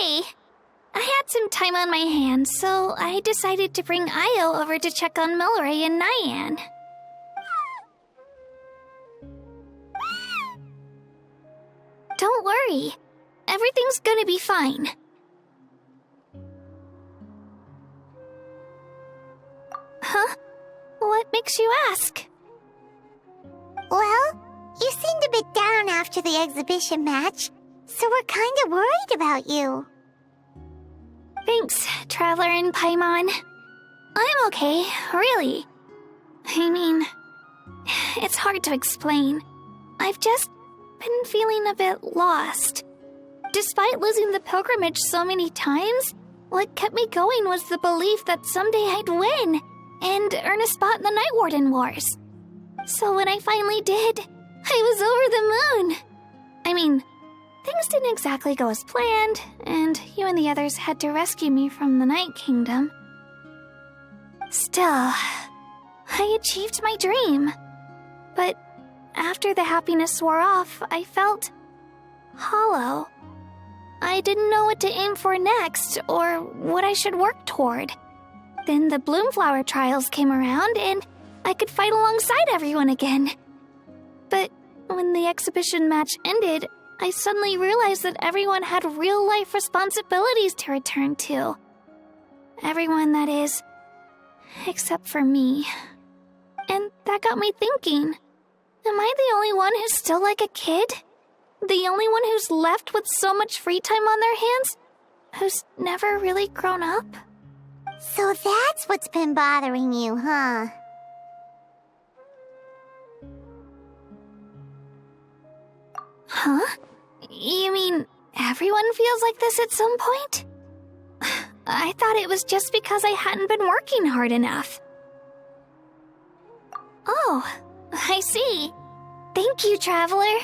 Hey! I had some time on my hands, so I decided to bring Io over to check on Milray and Nyan. Don't worry. Everything's gonna be fine. Huh? What makes you ask? Well, you seemed a bit down after the exhibition match, so we're kinda worried about you. Thanks, Traveler and Paimon. I'm okay, really. I mean, it's hard to explain. I've just been feeling a bit lost. Despite losing the pilgrimage so many times, what kept me going was the belief that someday I'd win and earn a spot in the Night Warden Wars. So when I finally did, I was over the moon. I mean, things didn't exactly go as planned, and you and the others had to rescue me from the Night Kingdom. Still, I achieved my dream. But after the happiness wore off, I felt hollow. I didn't know what to aim for next, or what I should work toward. Then the Bloomflower trials came around, and I could fight alongside everyone again. But when the exhibition match ended, I suddenly realized that everyone had real-life responsibilities to return to. Everyone, that is. Except for me. And that got me thinking, am I the only one who's still like a kid? The only one who's left with so much free time on their hands? Who's never really grown up? So that's what's been bothering you, huh? Huh? You mean everyone feels like this at some point? I thought it was just because I hadn't been working hard enough. Oh, I see. Thank you, Traveler.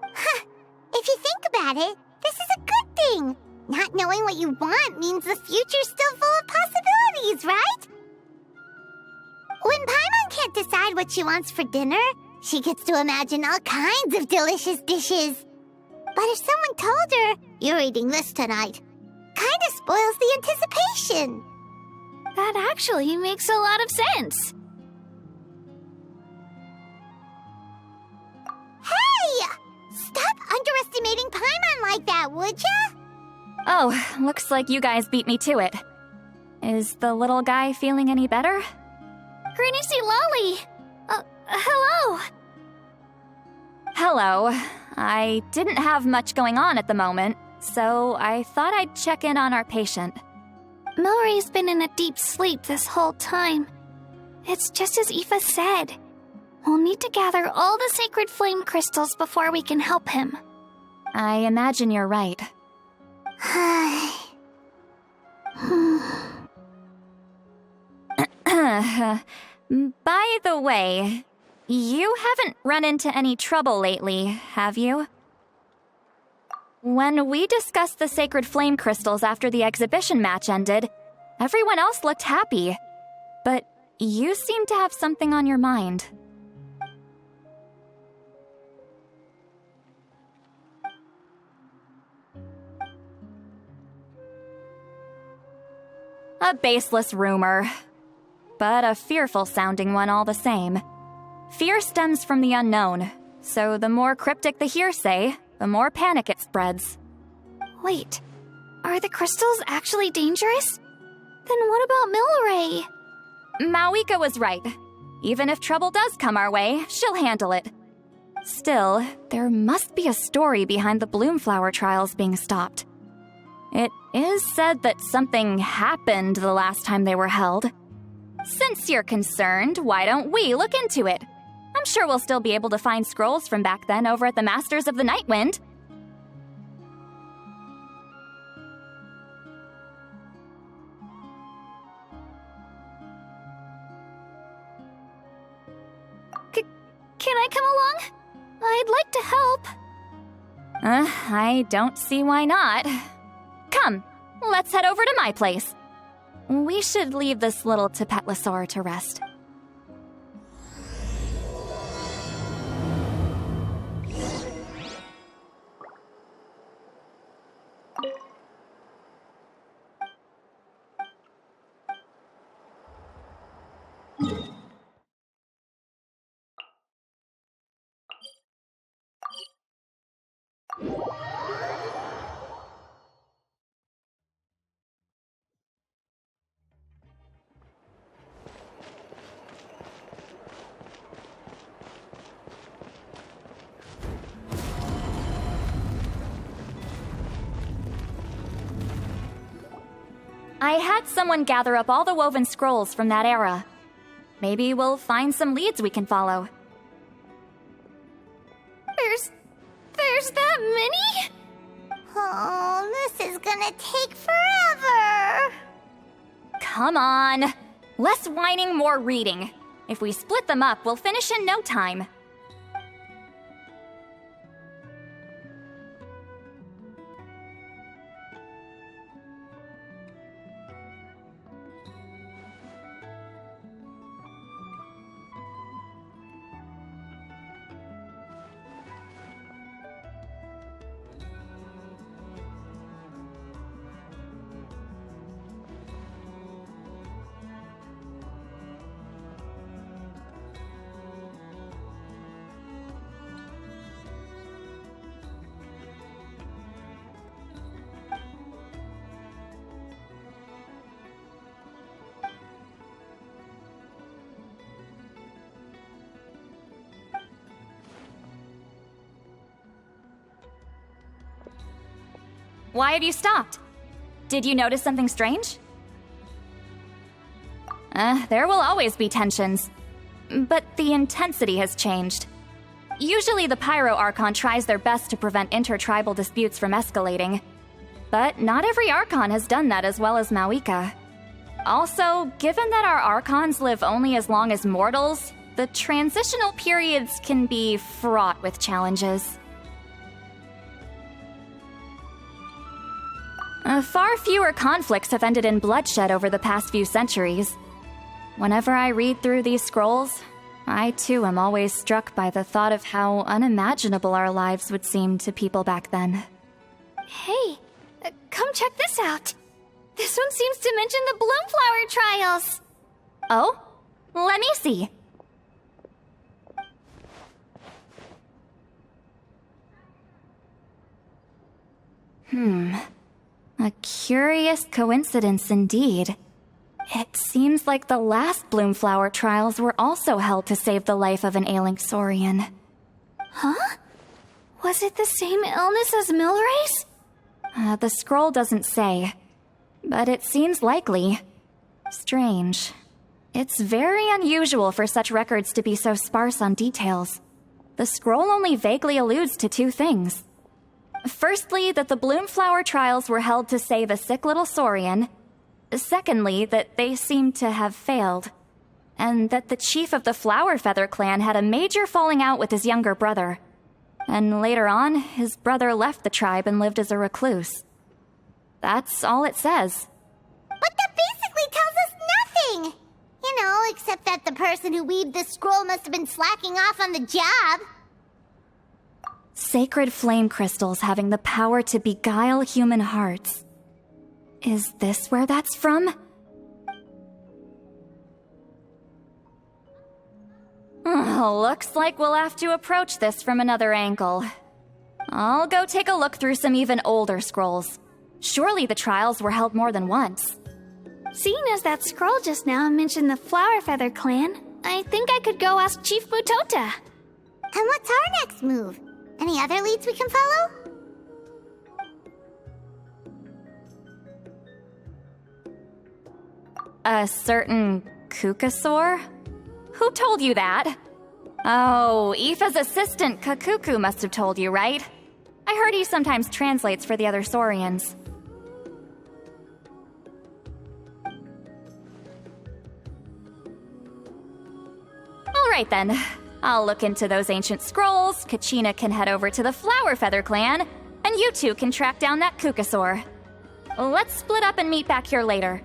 Huh. If you think about it, this is a good thing. Not knowing what you want means the future's still full of possibilities, right? When Paimon can't decide what she wants for dinner, she gets to imagine all kinds of delicious dishes. But if someone told her, "You're eating this tonight," kinda spoils the anticipation. That actually makes a lot of sense. Hey! Stop underestimating Paimon like that, would ya? Oh, looks like you guys beat me to it. Is the little guy feeling any better? Granny Lolly! Hello! Hello. I didn't have much going on at the moment, so I thought I'd check in on our patient. Milray's been in a deep sleep this whole time. It's just as Aoife said. We'll need to gather all the sacred flame crystals before we can help him. I imagine you're right. By the way, you haven't run into any trouble lately, have you? When we discussed the sacred flame crystals after the exhibition match ended, everyone else looked happy. But you seem to have something on your mind. A baseless rumor, but a fearful-sounding one all the same. Fear stems from the unknown, so the more cryptic the hearsay, the more panic it spreads. Wait, are the crystals actually dangerous? Then what about Milray? Mawika was right. Even if trouble does come our way, she'll handle it. Still, there must be a story behind the Bloomflower trials being stopped. It is said that something happened the last time they were held. Since you're concerned, why don't we look into it? I'm sure we'll still be able to find scrolls from back then over at the Masters of the Nightwind. Can I come along? I'd like to help. I don't see why not. Come, let's head over to my place. We should leave this little Tapetlosaur to rest. I had someone gather up all the woven scrolls from that era. Maybe we'll find some leads we can follow. There's that many? Oh, this is gonna take forever. Come on. Less whining, more reading. If we split them up, we'll finish in no time. Why have you stopped? Did you notice something strange? There will always be tensions. But the intensity has changed. Usually the Pyro Archon tries their best to prevent intertribal disputes from escalating. But not every Archon has done that as well as Mawika. Also, given that our Archons live only as long as mortals, the transitional periods can be fraught with challenges. Far fewer conflicts have ended in bloodshed over the past few centuries. Whenever I read through these scrolls, I too am always struck by the thought of how unimaginable our lives would seem to people back then. Hey, come check this out. This one seems to mention the Bloomflower trials. Oh? Let me see. A curious coincidence indeed. It seems like the last Bloomflower trials were also held to save the life of an ailing Saurian. Huh? Was it the same illness as Milray's? The scroll doesn't say, but it seems likely. Strange. It's very unusual for such records to be so sparse on details. The scroll only vaguely alludes to two things. Firstly, that the Bloomflower trials were held to save a sick little Saurian. Secondly, that they seem to have failed. And that the chief of the Flower Feather clan had a major falling out with his younger brother. And later on, his brother left the tribe and lived as a recluse. That's all it says. But that basically tells us nothing! You know, except that the person who weaved this scroll must have been slacking off on the job. Sacred flame crystals having the power to beguile human hearts. Is this where that's from? Looks like we'll have to approach this from another angle. I'll go take a look through some even older scrolls. Surely the trials were held more than once. Seeing as that scroll just now mentioned the Flower Feather clan, I think I could go ask Chief Mutota. And what's our next move? Any other leads we can follow? A certain Kukasaur? Who told you that? Oh, Aoife's assistant Kakuku must have told you, right? I heard he sometimes translates for the other Saurians. Alright then. I'll look into those ancient scrolls, Kachina can head over to the Flower Feather clan, and you two can track down that Kukasaur. Let's split up and meet back here later.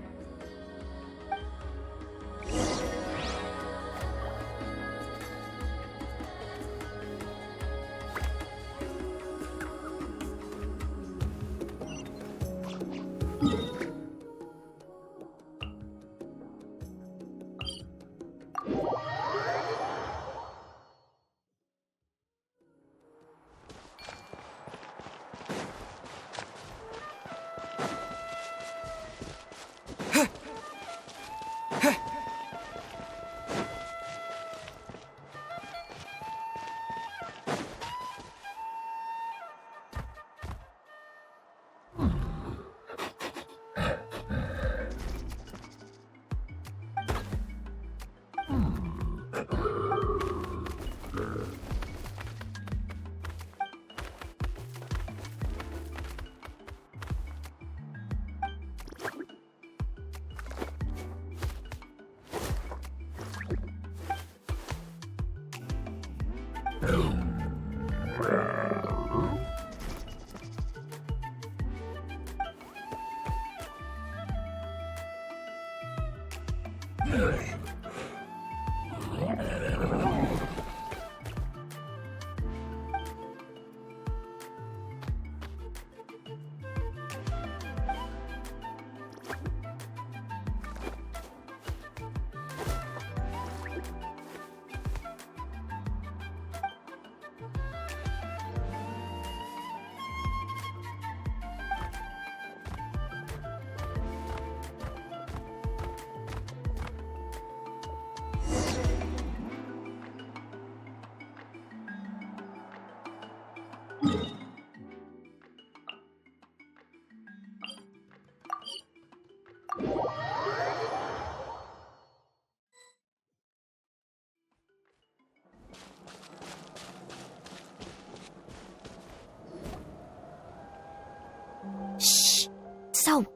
Shh! So,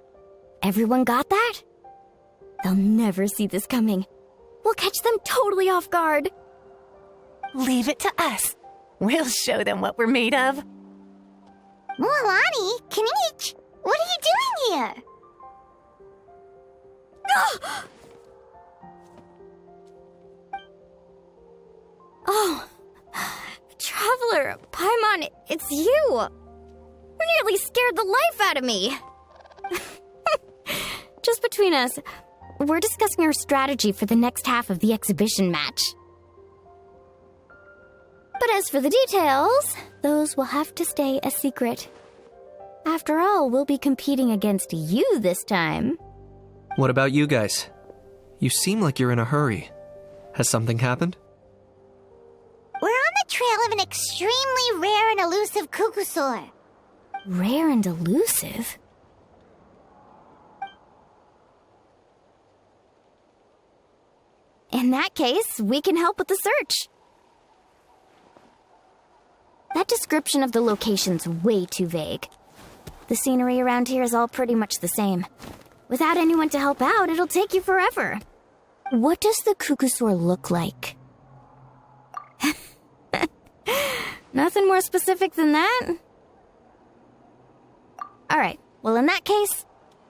everyone got that? They'll never see this coming. We'll catch them totally off guard. Leave it to us. We'll show them what we're made of. Mualani, Kinich, what are you doing here? Oh, Traveler, Paimon, it's you! You nearly scared the life out of me! Just between us, we're discussing our strategy for the next half of the exhibition match. But as for the details, those will have to stay a secret. After all, we'll be competing against you this time. What about you guys? You seem like you're in a hurry. Has something happened? We're on the trail of an extremely rare and elusive cuckoosaur. Rare and elusive? In that case, we can help with the search. That description of the location's way too vague. The scenery around here is all pretty much the same. Without anyone to help out, it'll take you forever. What does the cuckoosaur look like? Nothing more specific than that? Alright, well in that case,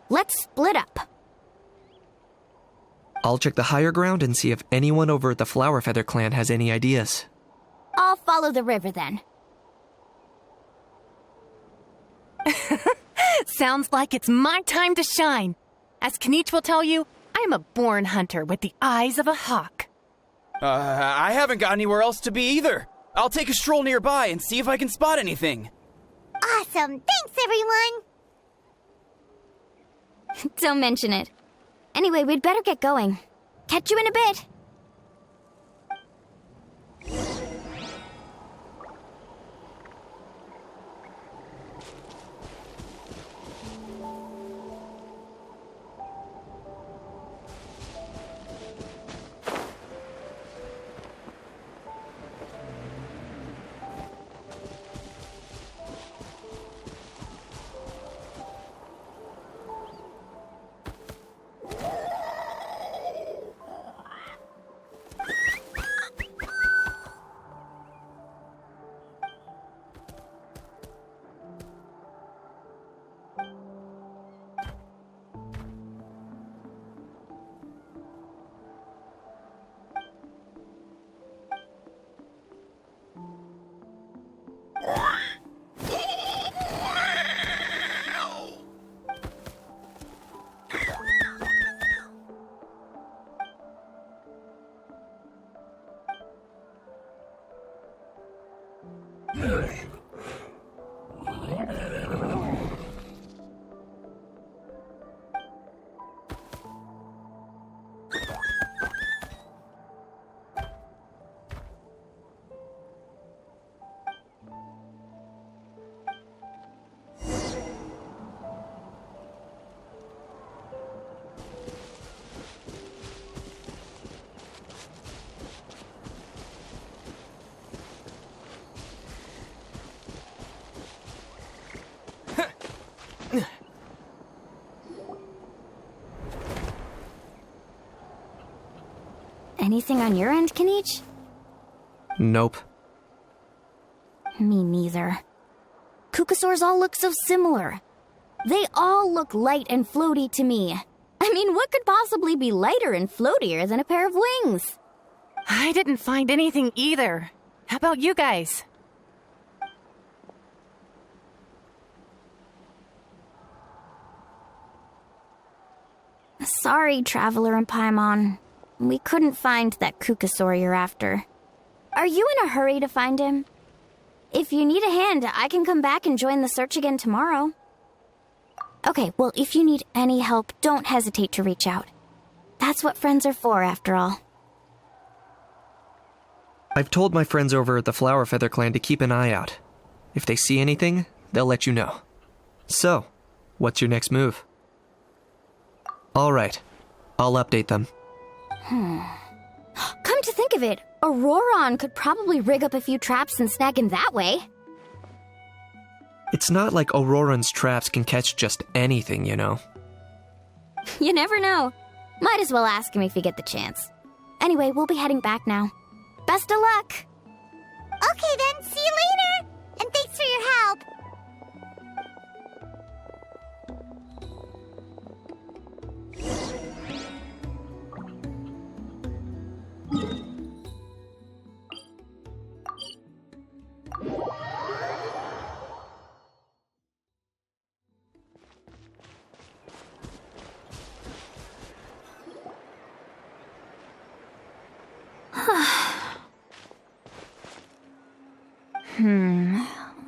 let's split up. I'll check the higher ground and see if anyone over at the Flower Feather clan has any ideas. I'll follow the river then. Sounds like it's my time to shine. As Kinich will tell you, I'm a born hunter with the eyes of a hawk. I haven't got anywhere else to be either. I'll take a stroll nearby and see if I can spot anything. Awesome, thanks everyone! Don't mention it. Anyway, we'd better get going. Catch you in a bit. Anything on your end, Kinich? Nope. Me neither. Kukasaurs all look so similar. They all look light and floaty to me. I mean, what could possibly be lighter and floatier than a pair of wings? I didn't find anything either. How about you guys? Sorry, Traveler and Paimon. We couldn't find that Kukasaur you're after. Are you in a hurry to find him? If you need a hand, I can come back and join the search again tomorrow. Okay, well, if you need any help, don't hesitate to reach out. That's what friends are for, after all. I've told my friends over at the Flower Feather Clan to keep an eye out. If they see anything, they'll let you know. So, what's your next move? All right, I'll update them. Come to think of it, Auroron could probably rig up a few traps and snag him that way. It's not like Auroran's traps can catch just anything, you know. You never know. Might as well ask him if you get the chance. Anyway, we'll be heading back now. Best of luck! Okay then, see you later! And thanks for your help!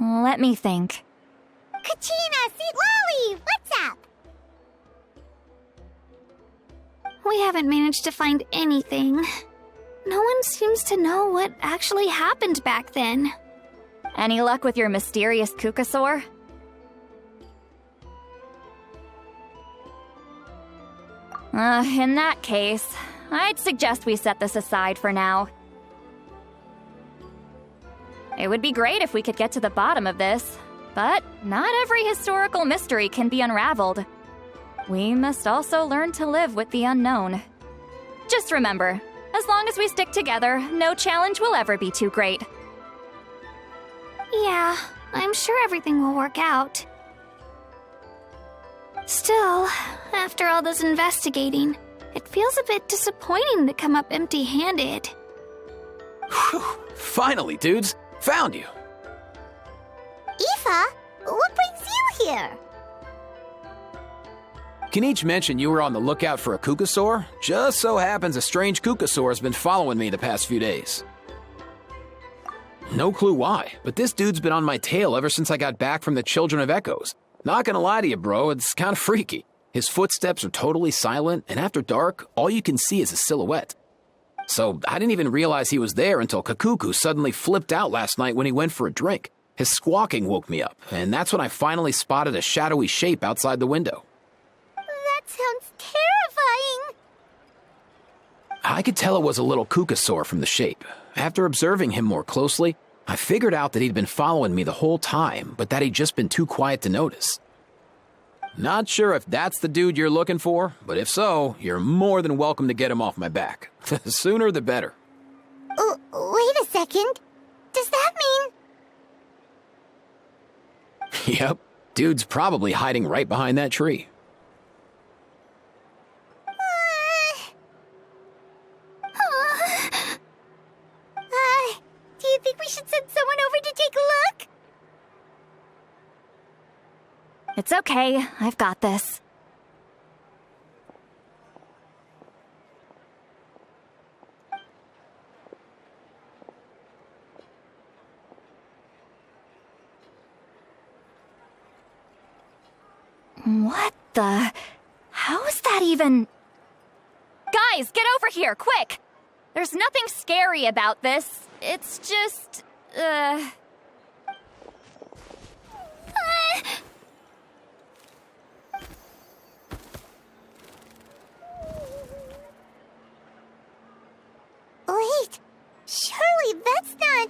Let me think. Kachina, Sweet Lolly, what's up? We haven't managed to find anything. No one seems to know what actually happened back then. Any luck with your mysterious Kukasaur? In that case, I'd suggest we set this aside for now. It would be great if we could get to the bottom of this, but not every historical mystery can be unraveled. We must also learn to live with the unknown. Just remember, as long as we stick together, no challenge will ever be too great. Yeah, I'm sure everything will work out. Still, after all this investigating, it feels a bit disappointing to come up empty-handed. Whew, finally, dudes. Found you. Aoife, what brings you here? Can each mention you were on the lookout for a Kukasaur? Just so happens a strange Kukasaur has been following me the past few days. No clue why, but this dude's been on my tail ever since I got back from the Children of Echoes. Not gonna lie to you, bro, it's kinda freaky. His footsteps are totally silent, and after dark, all you can see is a silhouette. So I didn't even realize he was there until Kakuku suddenly flipped out last night when he went for a drink. His squawking woke me up, and that's when I finally spotted a shadowy shape outside the window. That sounds terrifying. I could tell it was a little Kukasaur from the shape. After observing him more closely, I figured out that he'd been following me the whole time, but that he'd just been too quiet to notice. Not sure if that's the dude you're looking for, but if so, you're more than welcome to get him off my back. The sooner the better. Wait a second. Does that mean... Yep, dude's probably hiding right behind that tree. Do you think we should send someone over to take a look? It's okay, I've got this. What the... How is that even... Guys, get over here, quick! There's nothing scary about this. It's just... Wait, surely that's not...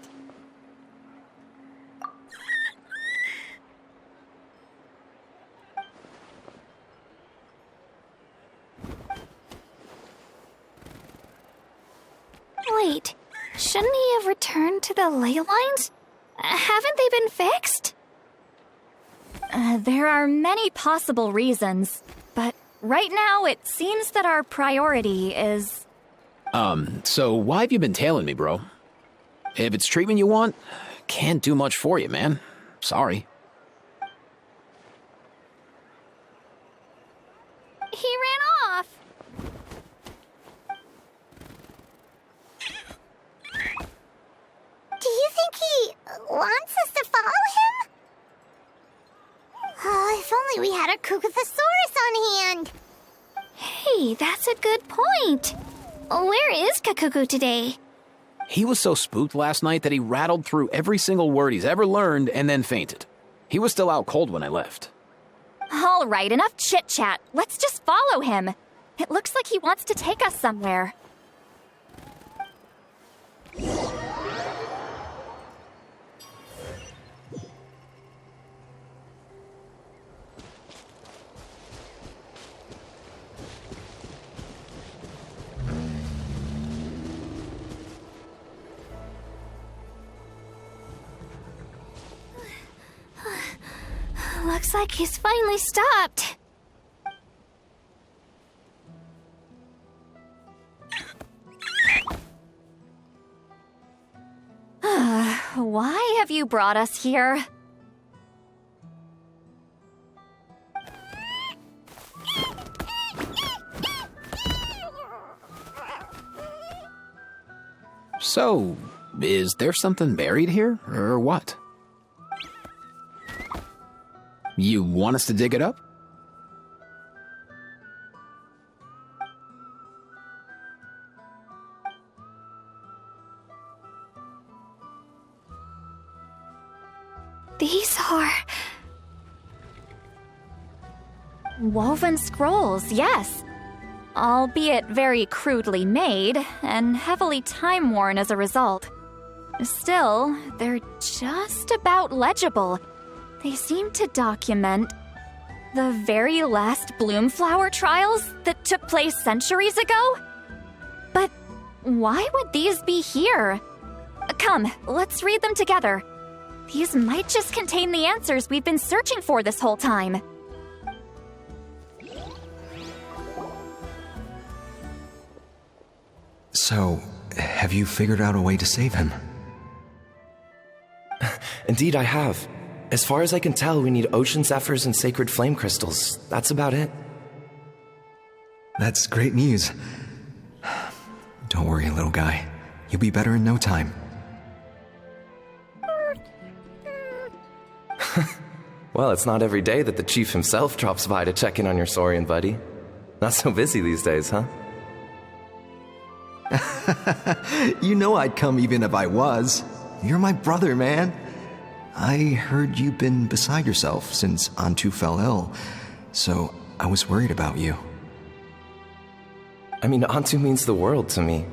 Wait, shouldn't he have returned to the ley lines? Haven't they been fixed? There are many possible reasons, but right now it seems that our priority is... So why have you been tailing me, bro? If it's treatment you want, can't do much for you, man. Sorry. He ran off. Do you think he wants us to follow him? Oh, if only we had a Kukuthosaurus on hand. Hey, that's a good point. Where is Kakuku today? He was so spooked last night that he rattled through every single word he's ever learned and then fainted. He was still out cold when I left. All right, enough chit-chat. Let's just follow him. It looks like he wants to take us somewhere. Looks like he's finally stopped. Why have you brought us here? So, is there something buried here, or what? You want us to dig it up? These are... Woven scrolls, yes. Albeit very crudely made, and heavily time-worn as a result. Still, they're just about legible. They seem to document the very last Bloomflower trials that took place centuries ago? But why would these be here? Come, let's read them together. These might just contain the answers we've been searching for this whole time. So, have you figured out a way to save him? Indeed, I have. As far as I can tell, we need ocean zephyrs and sacred flame crystals. That's about it. That's great news. Don't worry, little guy. You'll be better in no time. Well, it's not every day that the chief himself drops by to check in on your Saurian buddy. Not so busy these days, huh? You know I'd come even if I was. You're my brother, man. I heard you've been beside yourself since Antu fell ill, so I was worried about you. I mean, Antu means the world to me.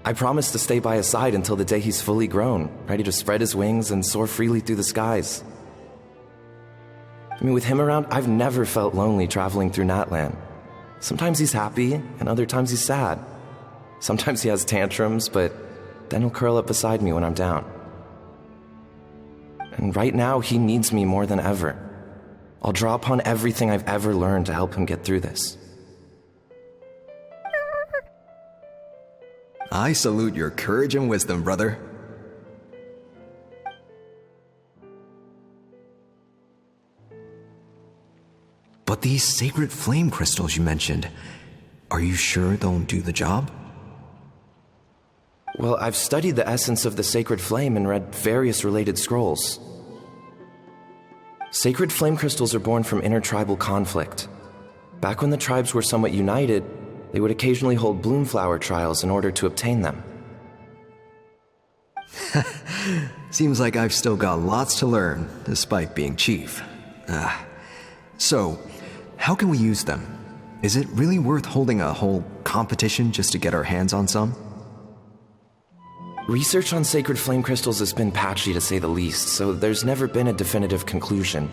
I promised to stay by his side until the day he's fully grown, ready to spread his wings and soar freely through the skies. I mean, with him around, I've never felt lonely traveling through Natlan. Sometimes he's happy, and other times he's sad. Sometimes he has tantrums, but then he'll curl up beside me when I'm down. And right now, he needs me more than ever. I'll draw upon everything I've ever learned to help him get through this. I salute your courage and wisdom, brother. But these sacred flame crystals you mentioned, are you sure they'll do the job? Well, I've studied the essence of the sacred flame and read various related scrolls. Sacred flame crystals are born from intertribal conflict. Back when the tribes were somewhat united, they would occasionally hold bloomflower trials in order to obtain them. Seems like I've still got lots to learn, despite being chief. So, how can we use them? Is it really worth holding a whole competition just to get our hands on some? Research on sacred flame crystals has been patchy to say the least, so there's never been a definitive conclusion.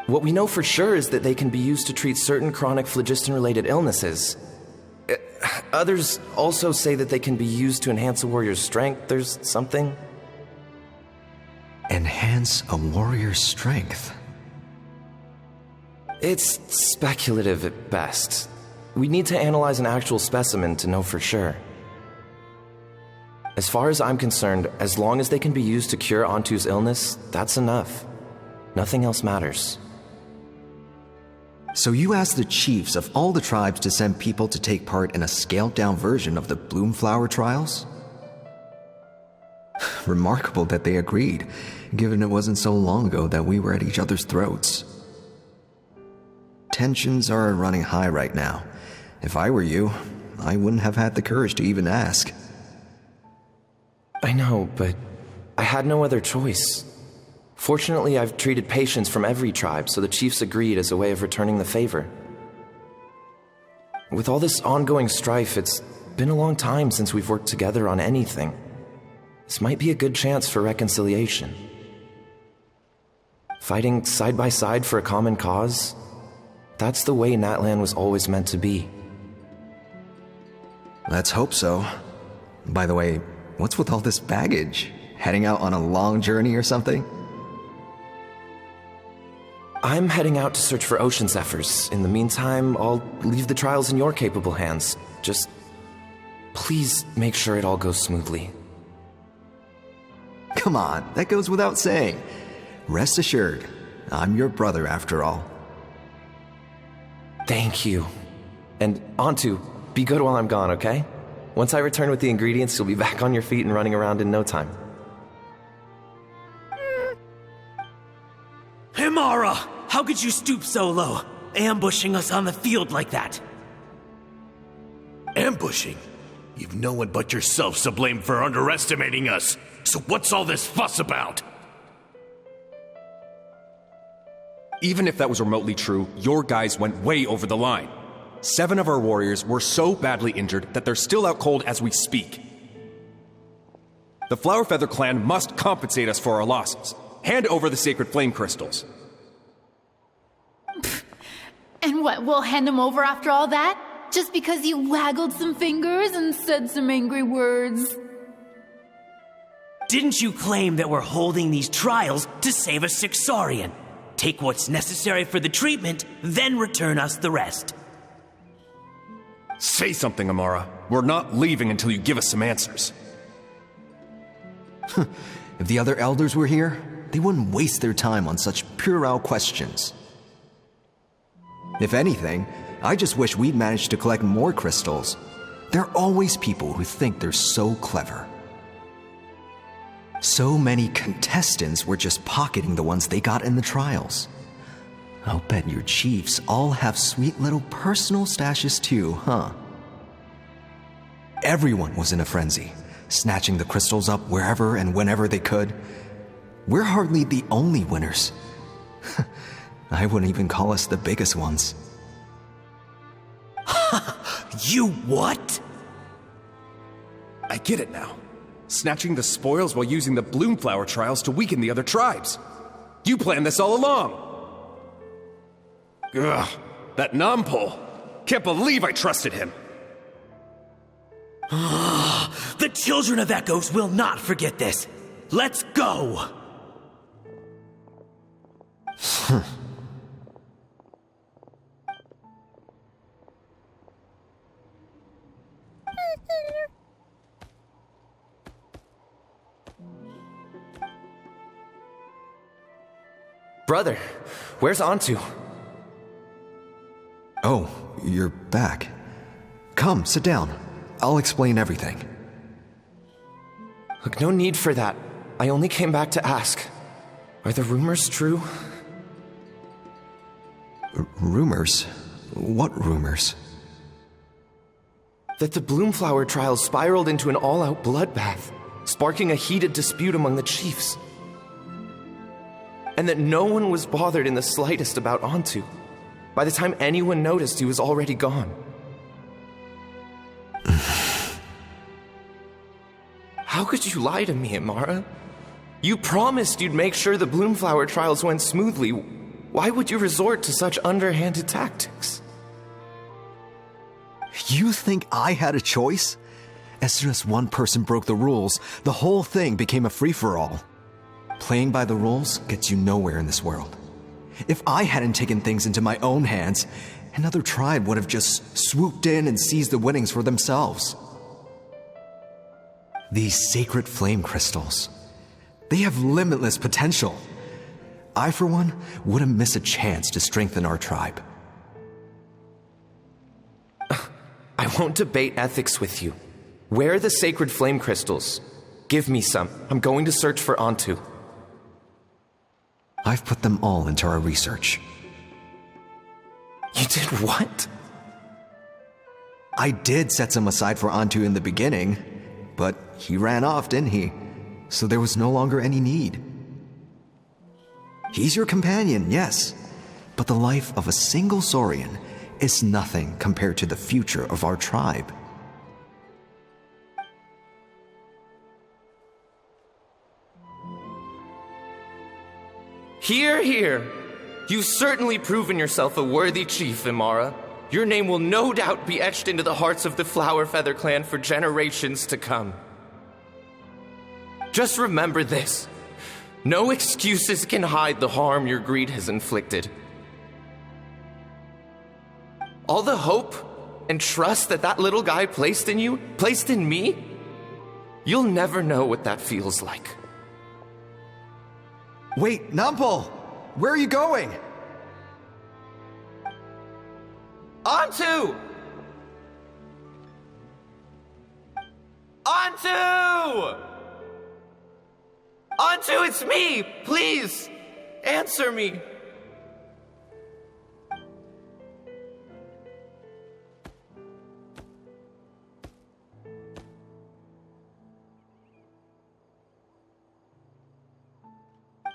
What we know for sure is that they can be used to treat certain chronic phlogiston-related illnesses. Others also say that they can be used to enhance a warrior's strength or something. Enhance a warrior's strength. It's speculative at best. We need to analyze an actual specimen to know for sure. As far as I'm concerned, as long as they can be used to cure Antu's illness, that's enough. Nothing else matters. So you asked the chiefs of all the tribes to send people to take part in a scaled-down version of the Bloomflower trials? Remarkable that they agreed, given it wasn't so long ago that we were at each other's throats. Tensions are running high right now. If I were you, I wouldn't have had the courage to even ask. I know, but I had no other choice. Fortunately, I've treated patients from every tribe, so the chiefs agreed as a way of returning the favor. With all this ongoing strife, it's been a long time since we've worked together on anything. This might be a good chance for reconciliation. Fighting side by side for a common cause, that's the way Natlan was always meant to be. Let's hope so. By the way, what's with all this baggage? Heading out on a long journey or something? I'm heading out to search for ocean zephyrs. In the meantime, I'll leave the trials in your capable hands. Just please make sure it all goes smoothly. Come on, that goes without saying. Rest assured, I'm your brother after all. Thank you. And Antu, be good while I'm gone, okay? Once I return with the ingredients, you'll be back on your feet and running around in no time. Himara! How could you stoop so low, ambushing us on the field like that? Ambushing? You've no one but yourself to blame for underestimating us. So what's all this fuss about? Even if that was remotely true, your guys went way over the line. 7 of our warriors were so badly injured that they're still out cold as we speak. The Flower Feather clan must compensate us for our losses. Hand over the sacred flame crystals. And what, we'll hand them over after all that? Just because you waggled some fingers and said some angry words? Didn't you claim that we're holding these trials to save a sick Saurian? Take what's necessary for the treatment, then return us the rest. Say something, Amara. We're not leaving until you give us some answers. If the other elders were here, they wouldn't waste their time on such puerile questions. If anything, I just wish we'd managed to collect more crystals. There are always people who think they're so clever. So many contestants were just pocketing the ones they got in the trials. I'll bet your chiefs all have sweet little personal stashes too, huh? Everyone was in a frenzy, snatching the crystals up wherever and whenever they could. We're hardly the only winners. I wouldn't even call us the biggest ones. You what? I get it now. Snatching the spoils while using the Bloomflower trials to weaken the other tribes. You planned this all along. Ugh, that Nampole. Can't believe I trusted him. The children of Echoes will not forget this. Let's go! Brother, where's Antu? Oh, you're back. Come, sit down. I'll explain everything. Look, no need for that. I only came back to ask. Are the rumors true? Rumors? What rumors? That the Bloomflower trials spiraled into an all-out bloodbath, sparking a heated dispute among the chiefs. And that no one was bothered in the slightest about Antu. By the time anyone noticed, he was already gone. How could you lie to me, Amara? You promised you'd make sure the Bloomflower trials went smoothly. Why would you resort to such underhanded tactics? You think I had a choice? As soon as one person broke the rules, the whole thing became a free-for-all. Playing by the rules gets you nowhere in this world. If I hadn't taken things into my own hands, another tribe would have just swooped in and seized the winnings for themselves. These sacred flame crystals, they have limitless potential. I, for one, wouldn't miss a chance to strengthen our tribe. I won't debate ethics with you. Where are the sacred flame crystals? Give me some. I'm going to search for Ontu. I've put them all into our research. You did what? I did set some aside for Ontu in the beginning, but he ran off, didn't he? So there was no longer any need. He's your companion, yes, but the life of a single Saurian is nothing compared to the future of our tribe. Hear, hear. You've certainly proven yourself a worthy chief, Imara. Your name will no doubt be etched into the hearts of the Flower Feather clan for generations to come. Just remember this. No excuses can hide the harm your greed has inflicted. All the hope and trust that little guy placed in you, placed in me, you'll never know what that feels like. Wait, Nampal! Where are you going? Ontu! Ontu! Ontu, it's me! Please, answer me.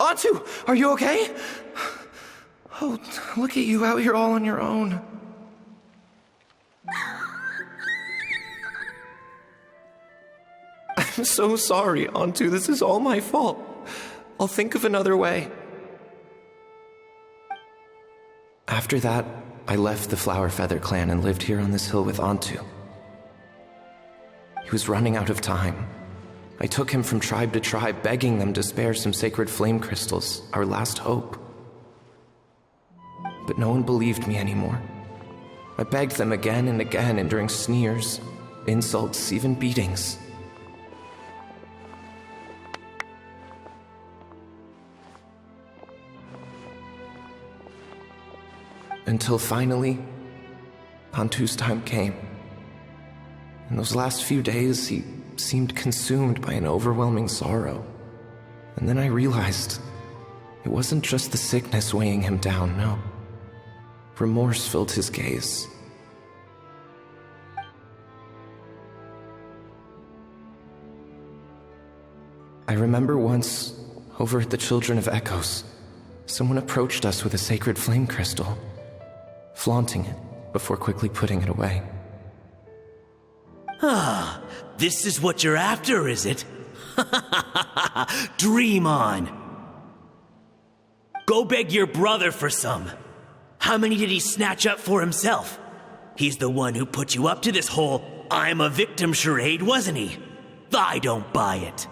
Ontu, are you okay? Oh, look at you out here all on your own. I'm so sorry, Ontu. This is all my fault. I'll think of another way. After that, I left the Flower Feather clan and lived here on this hill with Ontu. He was running out of time. I took him from tribe to tribe, begging them to spare some sacred flame crystals, our last hope. But no one believed me anymore. I begged them again and again, enduring sneers, insults, even beatings. Until finally, Ontu's time came. In those last few days, he seemed consumed by an overwhelming sorrow. And then I realized it wasn't just the sickness weighing him down, no. Remorse filled his gaze. I remember once, over at the Children of Echoes, someone approached us with a sacred flame crystal, flaunting it before quickly putting it away. Ah, this is what you're after, is it? Dream on. Go beg your brother for some. How many did he snatch up for himself? He's the one who put you up to this whole I'm a victim charade, wasn't he? I don't buy it.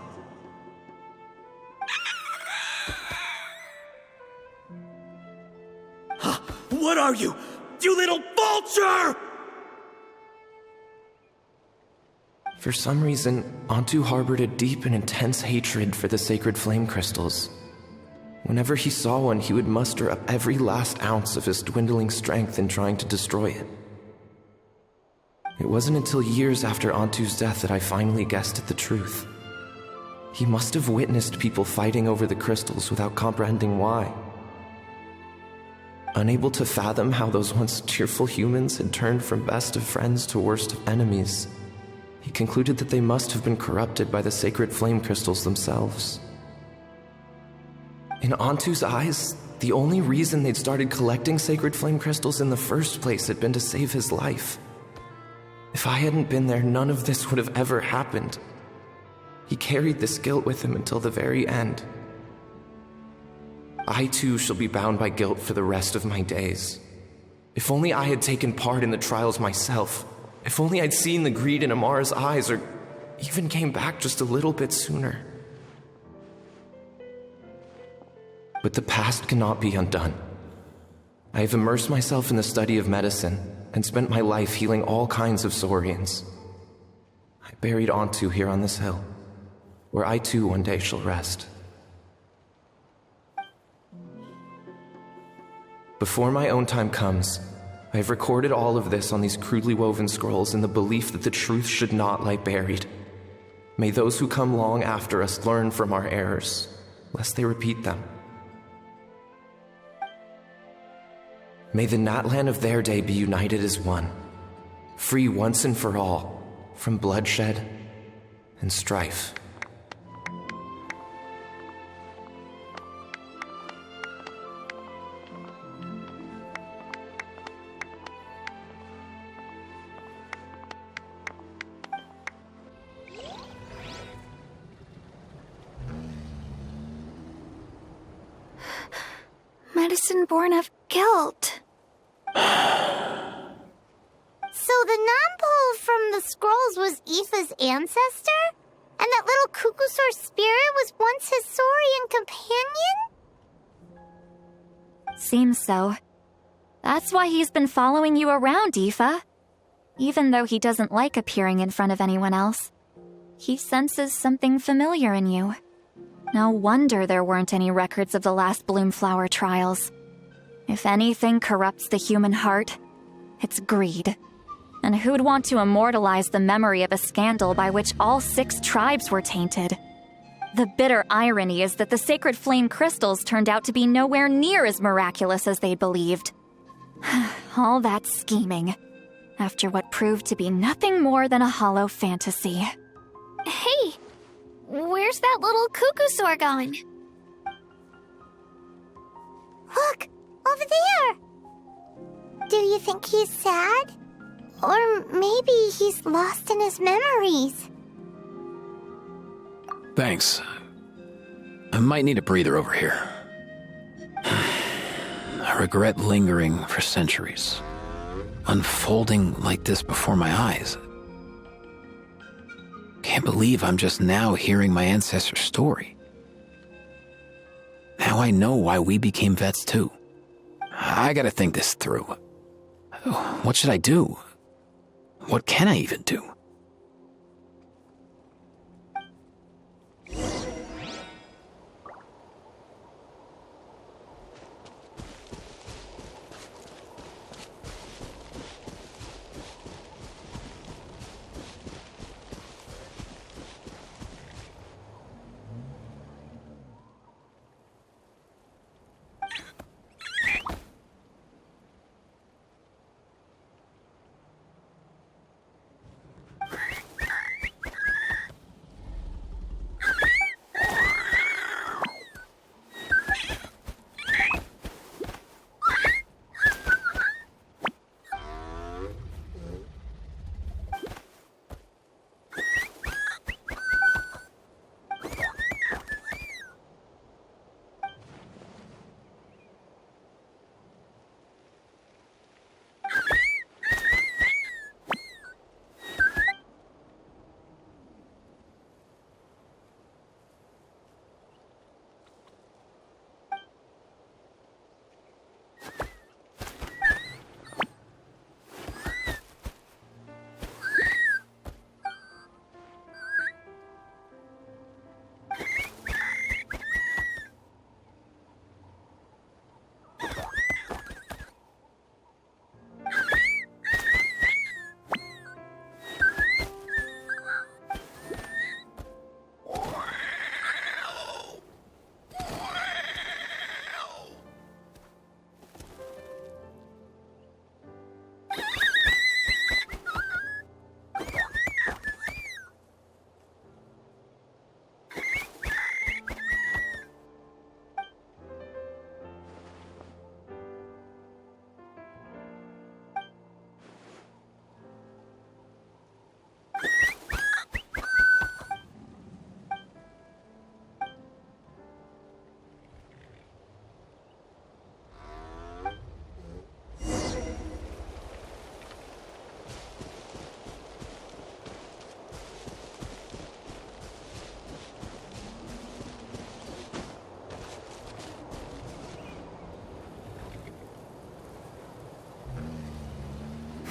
What are you? You little vulture! For some reason, Ontu harbored a deep and intense hatred for the sacred flame crystals. Whenever he saw one, he would muster up every last ounce of his dwindling strength in trying to destroy it. It wasn't until years after Ontu's death that I finally guessed at the truth. He must have witnessed people fighting over the crystals without comprehending why. Unable to fathom how those once cheerful humans had turned from best of friends to worst of enemies, he concluded that they must have been corrupted by the sacred flame crystals themselves. In Ontu's eyes, the only reason they'd started collecting sacred flame crystals in the first place had been to save his life. If I hadn't been there, none of this would have ever happened. He carried this guilt with him until the very end. I too shall be bound by guilt for the rest of my days. If only I had taken part in the trials myself. If only I'd seen the greed in Amara's eyes, or even came back just a little bit sooner. But the past cannot be undone. I have immersed myself in the study of medicine and spent my life healing all kinds of Saurians. I buried Ontu here on this hill, where I too one day shall rest. Before my own time comes, I have recorded all of this on these crudely woven scrolls in the belief that the truth should not lie buried. May those who come long after us learn from our errors, lest they repeat them. May the Natlan of their day be united as one, free once and for all from bloodshed and strife. Medicine born of guilt. So the non-pole from the scrolls was Aoife's ancestor? And that little Kukusaur spirit was once his Saurian companion? Seems so. That's why he's been following you around, Aoife. Even though he doesn't like appearing in front of anyone else, he senses something familiar in you. No wonder there weren't any records of the last Bloomflower trials. If anything corrupts the human heart, it's greed. And who'd want to immortalize the memory of a scandal by which all 6 tribes were tainted? The bitter irony is that the sacred flame crystals turned out to be nowhere near as miraculous as they believed. All that scheming, after what proved to be nothing more than a hollow fantasy. Hey! Where's that little Kukusaur gone? Look! Over there! Do you think he's sad? Or maybe he's lost in his memories? Thanks. I might need a breather over here. I regret lingering for centuries, unfolding like this before my eyes. Can't believe I'm just now hearing my ancestor's story. Now I know why we became vets too. I gotta think this through. What should I do? What can I even do?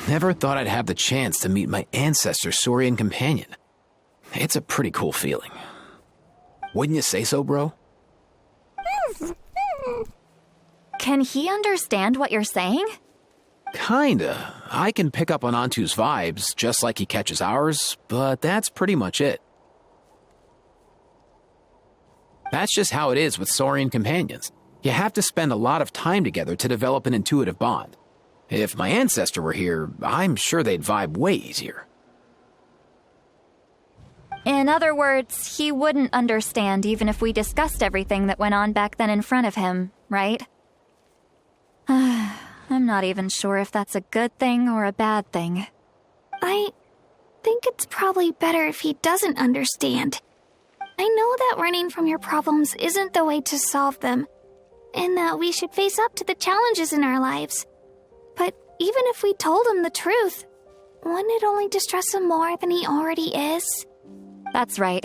Never thought I'd have the chance to meet my ancestor's Saurian companion. It's a pretty cool feeling. Wouldn't you say so, bro? Can he understand what you're saying? Kinda. I can pick up on Antu's vibes, just like he catches ours, but that's pretty much it. That's just how it is with Saurian companions. You have to spend a lot of time together to develop an intuitive bond. If my ancestor were here, I'm sure they'd vibe way easier. In other words, he wouldn't understand even if we discussed everything that went on back then in front of him, right? I'm not even sure if that's a good thing or a bad thing. I think it's probably better if he doesn't understand. I know that running from your problems isn't the way to solve them, and that we should face up to the challenges in our lives. But even if we told him the truth, wouldn't it only distress him more than he already is? That's right.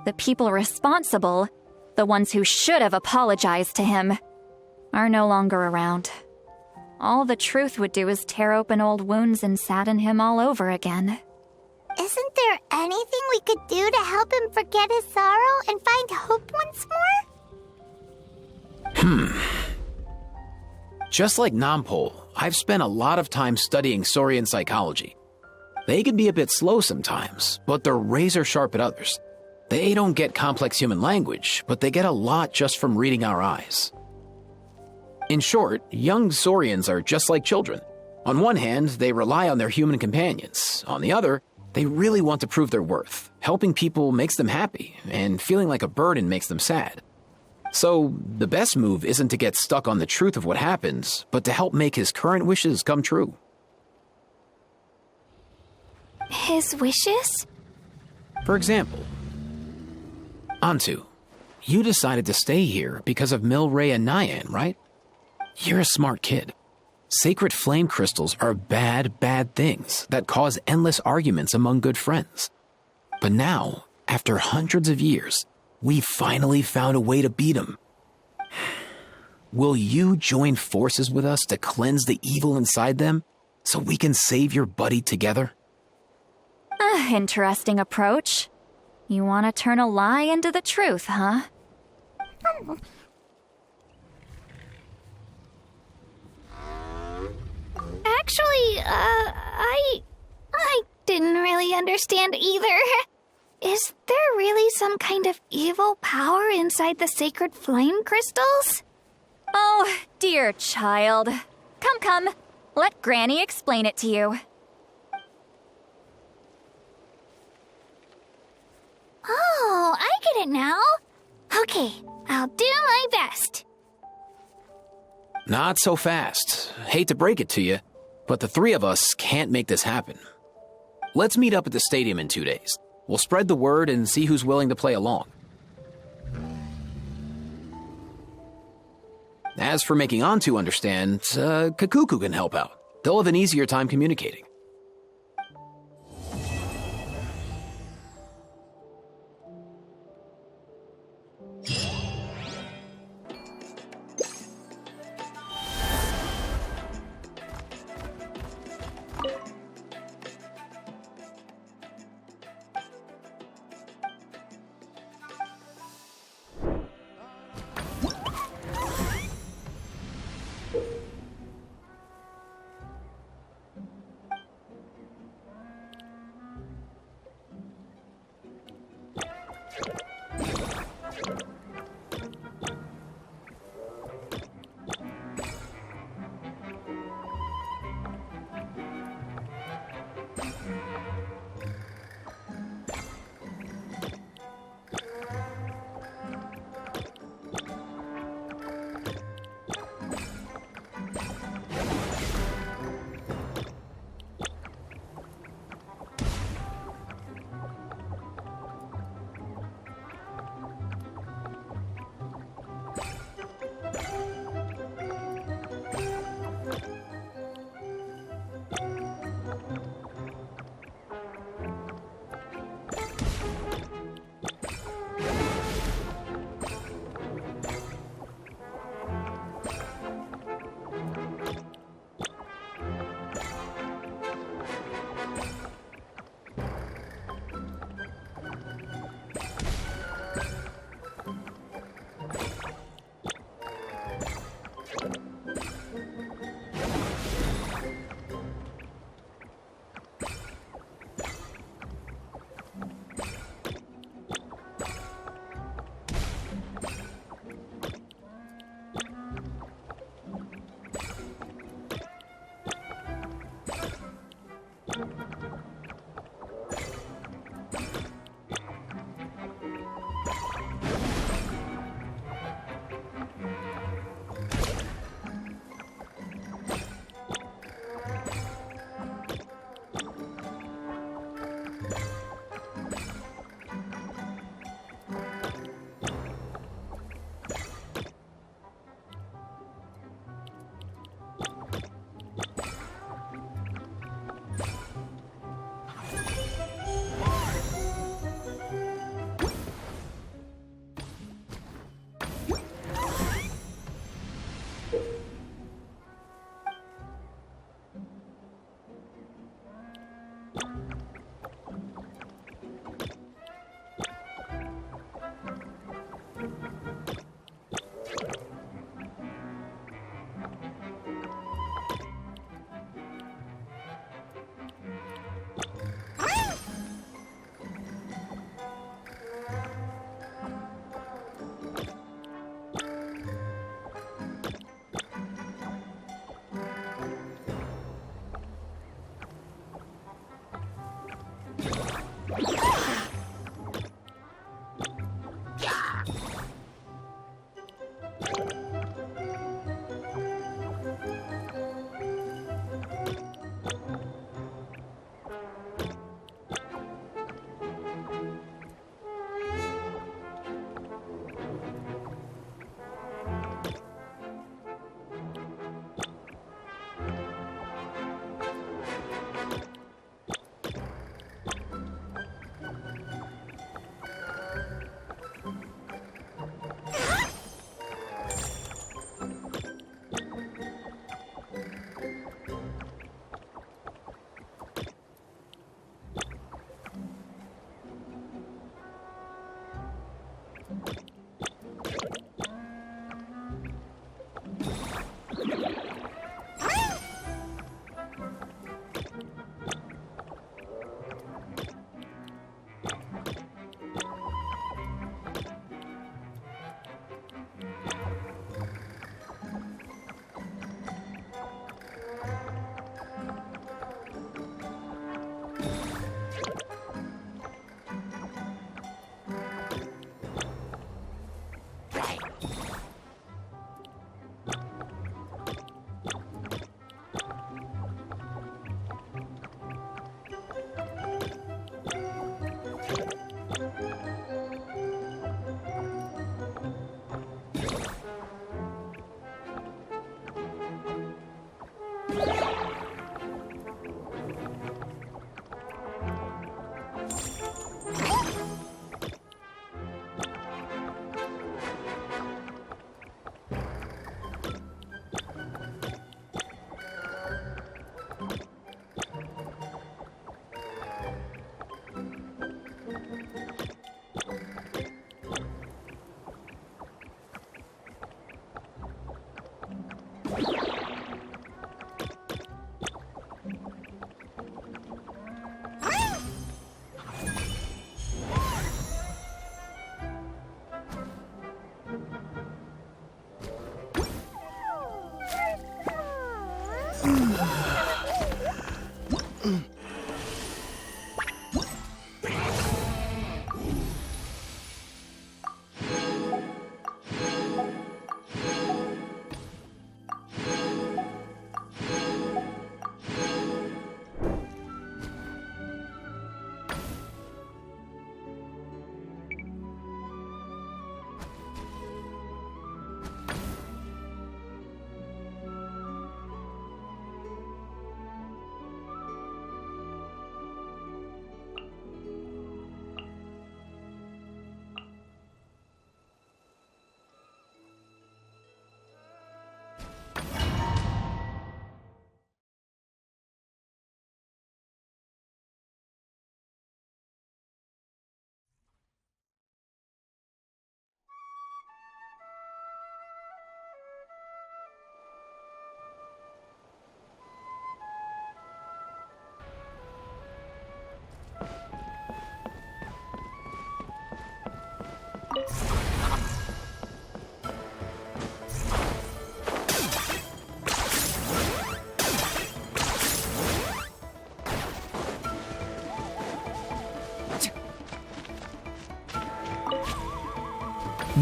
The people responsible, the ones who should have apologized to him, are no longer around. All the truth would do is tear open old wounds and sadden him all over again. Isn't there anything we could do to help him forget his sorrow and find hope once more? Just like Nampol, I've spent a lot of time studying Saurian psychology. They can be a bit slow sometimes, but they're razor sharp at others. They don't get complex human language, but they get a lot just from reading our eyes. In short, young Saurians are just like children. On one hand, they rely on their human companions. On the other, they really want to prove their worth. Helping people makes them happy, and feeling like a burden makes them sad. So, the best move isn't to get stuck on the truth of what happens, but to help make his current wishes come true. His wishes? For example, Antu, you decided to stay here because of Milray and Nyan, right? You're a smart kid. Sacred flame crystals are bad, bad things that cause endless arguments among good friends. But now, after hundreds of years, we finally found a way to beat them. Will you join forces with us to cleanse the evil inside them so we can save your buddy together? Interesting approach. You want to turn a lie into the truth, huh? Actually, I didn't really understand either. Is there really some kind of evil power inside the sacred flame crystals? Oh, dear child. Come. Let Granny explain it to you. Oh, I get it now. Okay, I'll do my best. Not so fast. Hate to break it to you, but the three of us can't make this happen. Let's meet up at the stadium in 2 days. We'll spread the word and see who's willing to play along. As for making Antu understand, Kakuku can help out. They'll have an easier time communicating.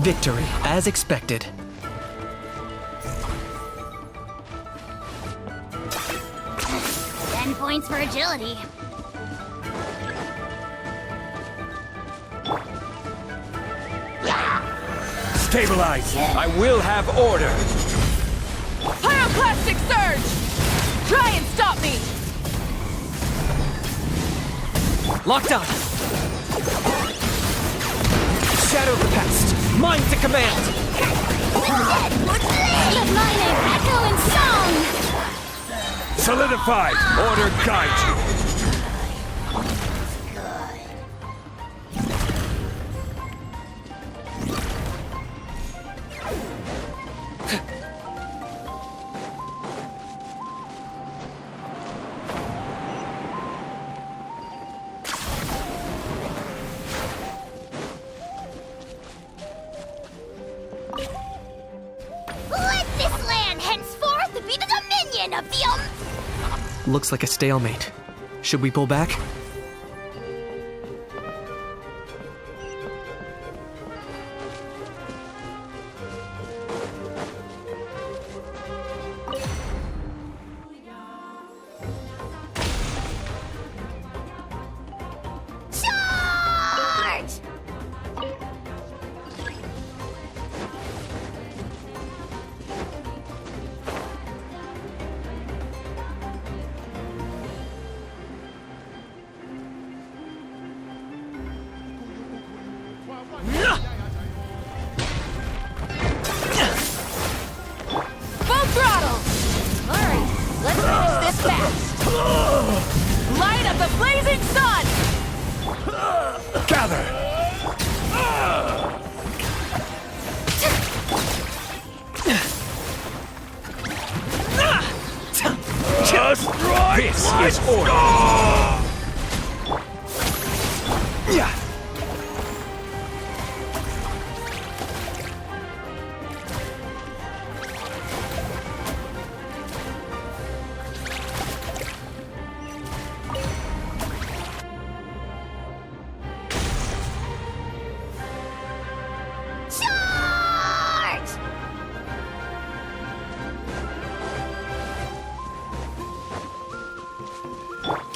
Victory, as expected. Points for agility. Stabilize! I will have order! Pyroclastic surge! Try and stop me! Locked on! Shadow of the past! Mine to command! Let my name echo in song! Solidified! Order guide you! Looks like a stalemate. Should we pull back?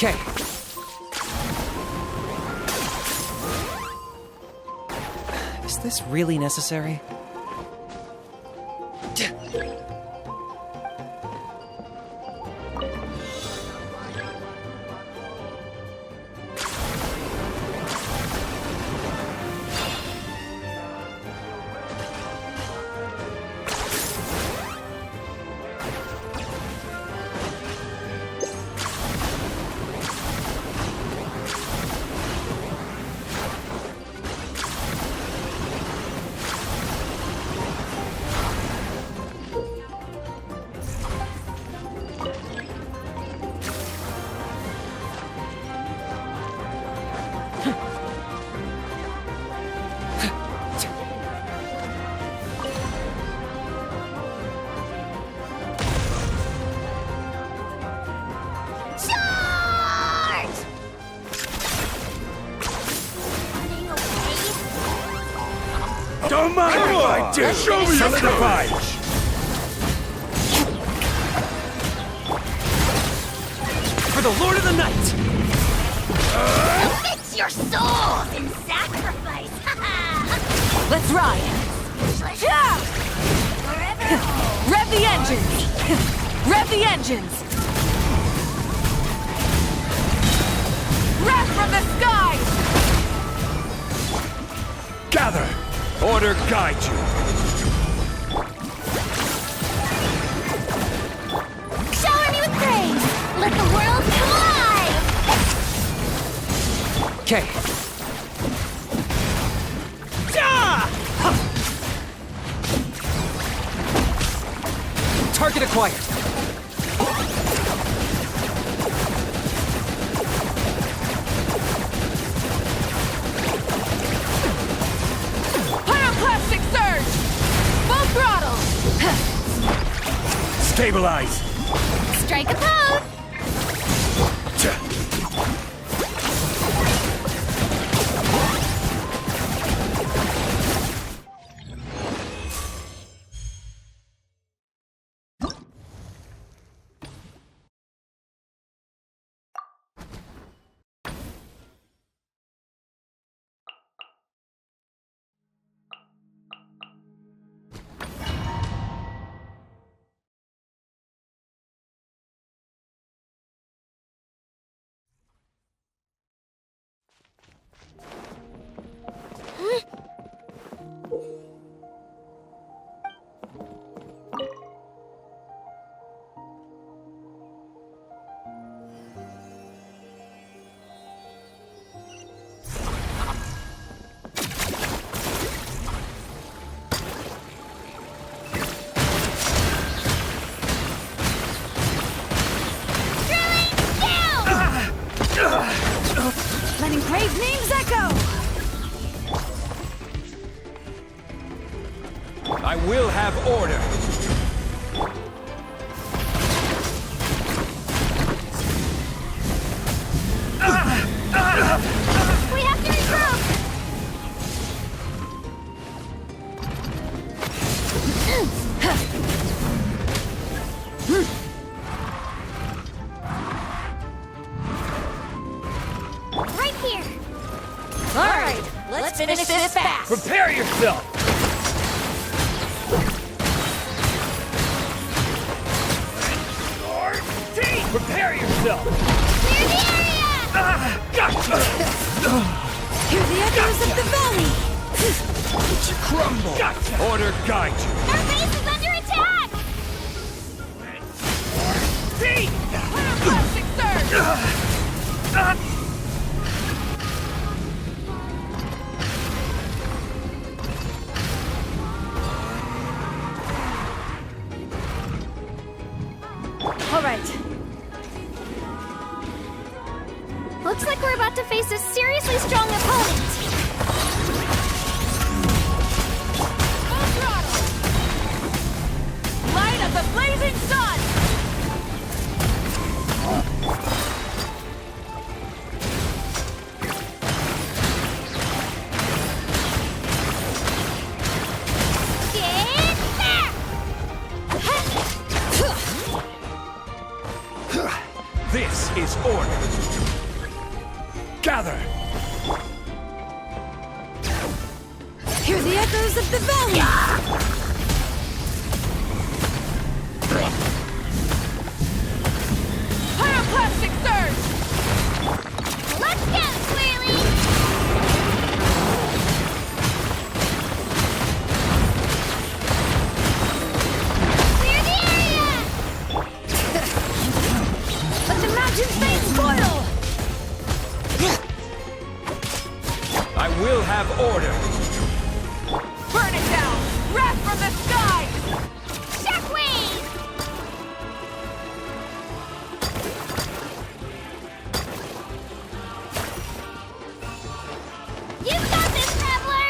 Okay. Is this really necessary? Don't mind if I do! Show me your fight! For the Lord of the Night! Fix your souls in sacrifice! Let's ride! Rev the engines! Rev the engines! Rev from the skies! Gather! Order guide you! Shower me with praise! Let the world come alive! Okay. Target acquired. Pyroclastic surge! Full throttle! Stabilize! Strike a pose! Letting brave names echo! I will have order! We have to regroup! Right here! Alright, let's finish this fast! Prepare yourself! Prepare yourself! Clear the area! Gotcha! Hear the echoes of the valley! Did you crumble? Gotcha! Order guide you! Our base is under attack! Pyroclastic surge! All right. Looks like we're about to face a seriously strong opponent. Full throttle! Light of the blazing sun! Get back! This is order. Gather! Hear the echoes of the valley! Pyroclastic surge! Let's go, Swirly! Clear the area! Let the mountain flames boil! I will have order. Burn it down! Wrath from the sky! Shockwave! You've got this, Traveler!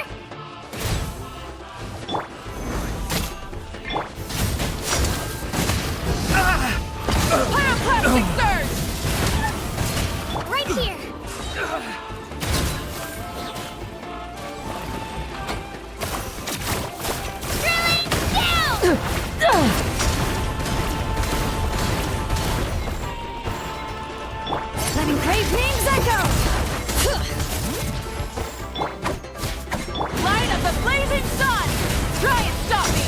Pyroclastic surge! Right here! Drilling down! Letting crave names echo! Light of the blazing sun! Try and stop me!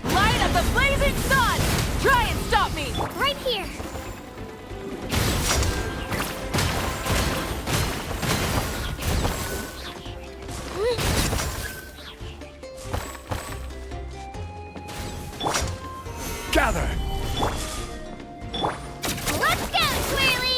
Light of the blazing sun! Try and stop me! Right here! Gather! Let's go, Swirly!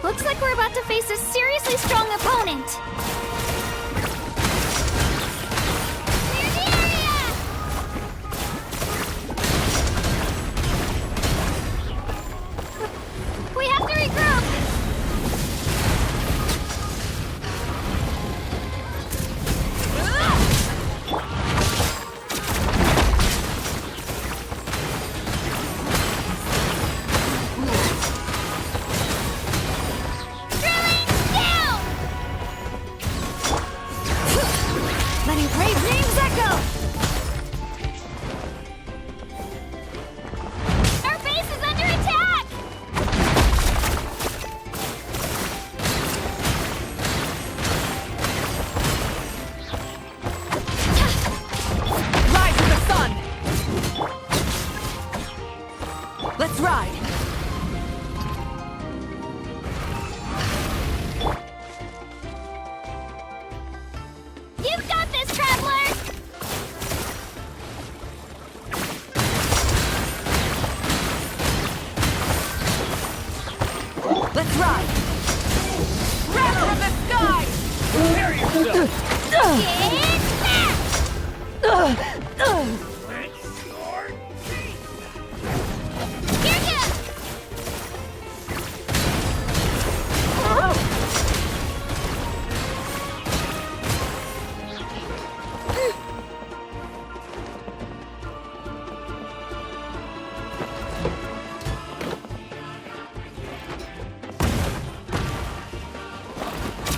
Looks like we're about to face a seriously strong opponent. Clear the area! We have to regroup. Drilling down! Letting crave names echo! Our base is under attack! Rise of the sun! Let's ride! You've got this, Traveler! Let's ride! Wrath from the sky! Prepare yourself! Get back! Here goes!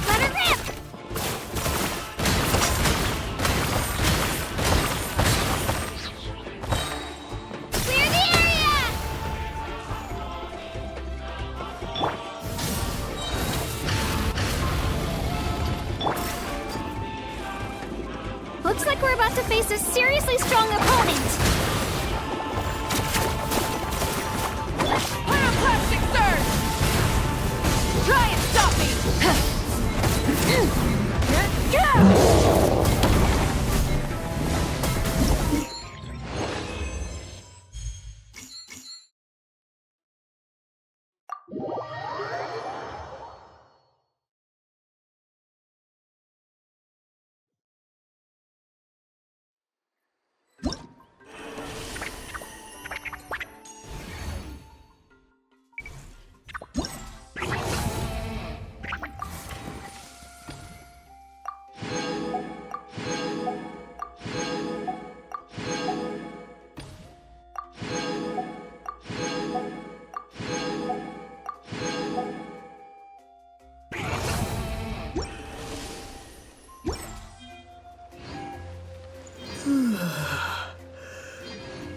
Let her rip! Clear the area! Looks like we're about to face a seriously strong opponent.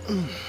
Mm.